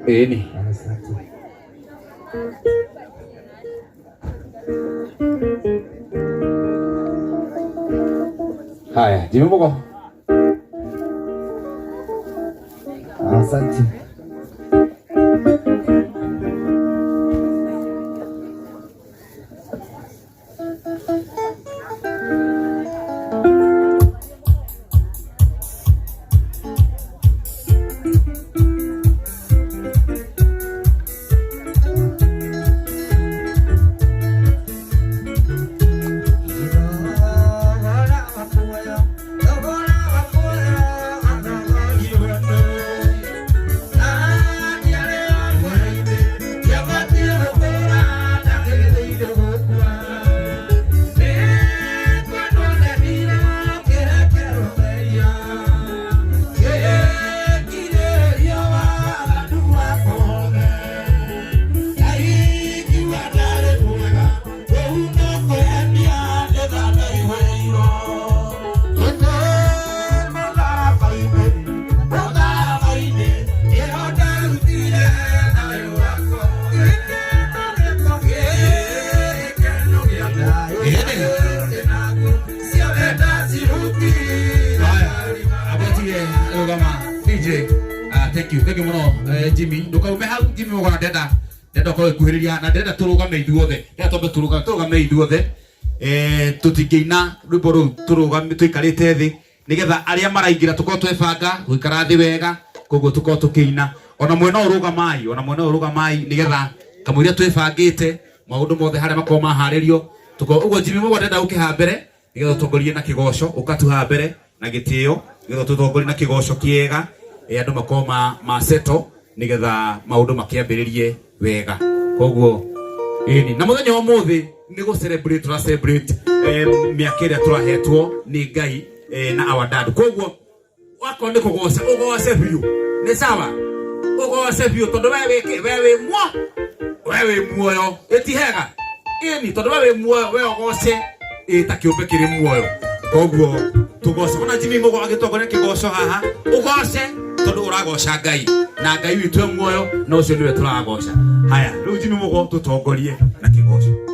Eni. Haya, Jimmy Moko. Asante. Thank you muno Jimmy nduka ume hau Jimmy moko na deda ko kuhiriria na deda turuga me ithuothe deda tombe turuga me ithuothe tutingeina rwimbo ru turuga tuikarite thi nigetha aria maraingira tuko twebanga guikara thi wega koguo tuko tukiina ona mwena uruga mai nigetha kamuria twebangite maundu mothe haria makoma maharirio tuko ugo Jimmy moko deda ukiha mbere nigetha tutongorie na kigoco ukatuha mbere na gitio nigetha tutongorie na kigoco kiega andu makoma maseto nigetha maundu makiambiririe wega koguo ini na muthenya wa muthi ni go celebrate miaka iria turahetwo ni Ngai na our dad koguo wako ni kugoca ugoce biu ni sawa ugoce biu tondu wewe muoyo etihega ini tondu wewe muoyo we ugoce itakiumbe kiri muoyo koguo tugoce ona Jimmy Moko agitongoria kigoco haha ugoce tondu uragoca Ngai na Ngai witu muoyo no cio niwe turagoca. Haya riu Jimmy Moko tutongorie na kigoco.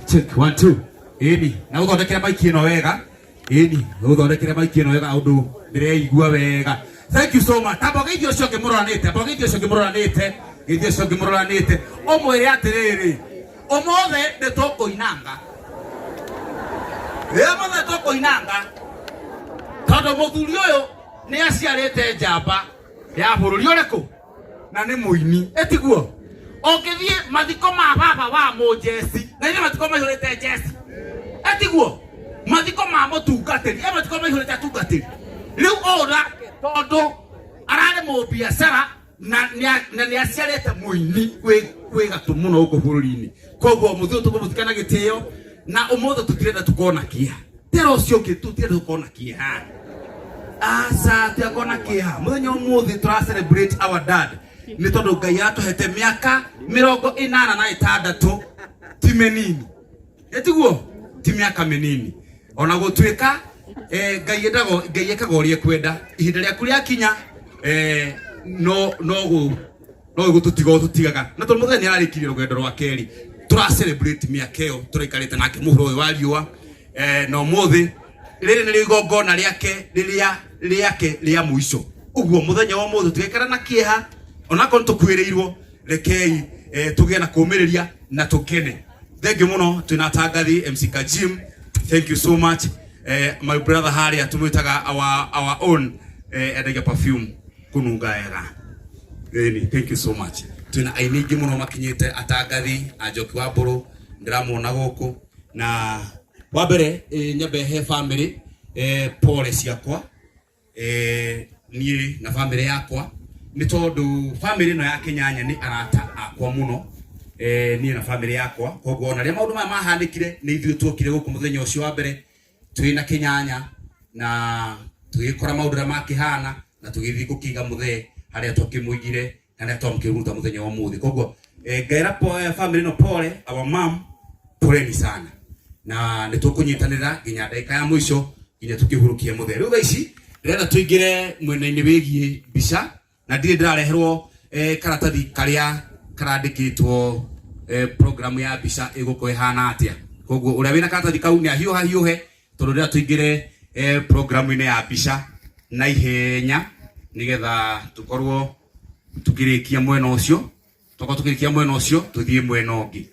Check 1 2 eni na uthondekere maiki ino wega eni uthondekere maiki ino wega undu ndireigua wega. Thank you so much. Tabo geithio cio ngimuroranite abo geithio cio ngimuroranite geithio cio ngimuroranite omwire atiriri omothe nitukuinanga mothe tukuinanga tondu muthuri uyu ni aciarite njamba ya bururi uriku na ni muini etiguo ongithie mathiko ma baba wa Mojesi na ni mathiko maihurite Jesi etiguo mathiko ma mutungatiri mathiko maihurite tungatiri riu ora tondu arare mu biashara na ni aciarite muini kwi gatu muno uko bururi-ini koguo muthio tumuthikana gitio na umothe tutirenda tukona kia tero ucio ki tutirenda tukona kia asa tuakona kia muthenya umothe tra celebrate our dad ni tondu Ngai atuhete miaka 86 ti menini etiguo ti miaka menini ona gutwika Ngai endago Ngai ekaga uria kwenda ihinda rĩaku rĩakinya no gututiga tutigaga na tondu muthenya ni ararikirie rugendo rwa keri tura celebrate miakeo turaikarite nake muhuro uyu wa riua no muthi riri ni igongona riake ria muico uguo muthenya wa muthi tugekara na kieha onako ntukwiriirwo rekei tugie na kumiriria na tukene. Thank you muno. Tunatangathi MC Kajim, thank you so much. My brother Harry atumwitaga our own endagia perfume kununga wega. Thank you so much. Tuna ainigi muno makinyite atangathi Njoki wa Mburu ndiramona guku na wa mbere nyambe he family pole ciakwa nie na family yakwa ni tondu family no ya Kinyanya ni arata akwa muno nie na family yakwa koguo na ria maundu maya mahandikire ni ithuĩ twokire guku muthenya ucio wa mbere twina Kinyanya na tugikora maundu ra makihana na tugithi gukiga muthe haria twakimuigire na ria twamkiruta muthenya wa muthi koguo ngaira family no pole our mom poleni sana na nitukunyitanira nginya ndagika ya mwisho nginya tukihurukie muthe riu ici ndĩrenda tuingire mwena-inĩ wĩgiĩ mbica na ndirĩ ndĩrareherwo karatathi karia karandĩkĩtwo program ya mbica ĩgũkorwo ĩhana atĩa koguo ũrĩa wĩna karatathi kau nĩ hiũhe tondũ ndĩrenda tuingire program-inĩ ya mbica na ihenya nĩgetha tukorwo tukĩrĩkia mwena ũcio tũthie mwena ũngĩ.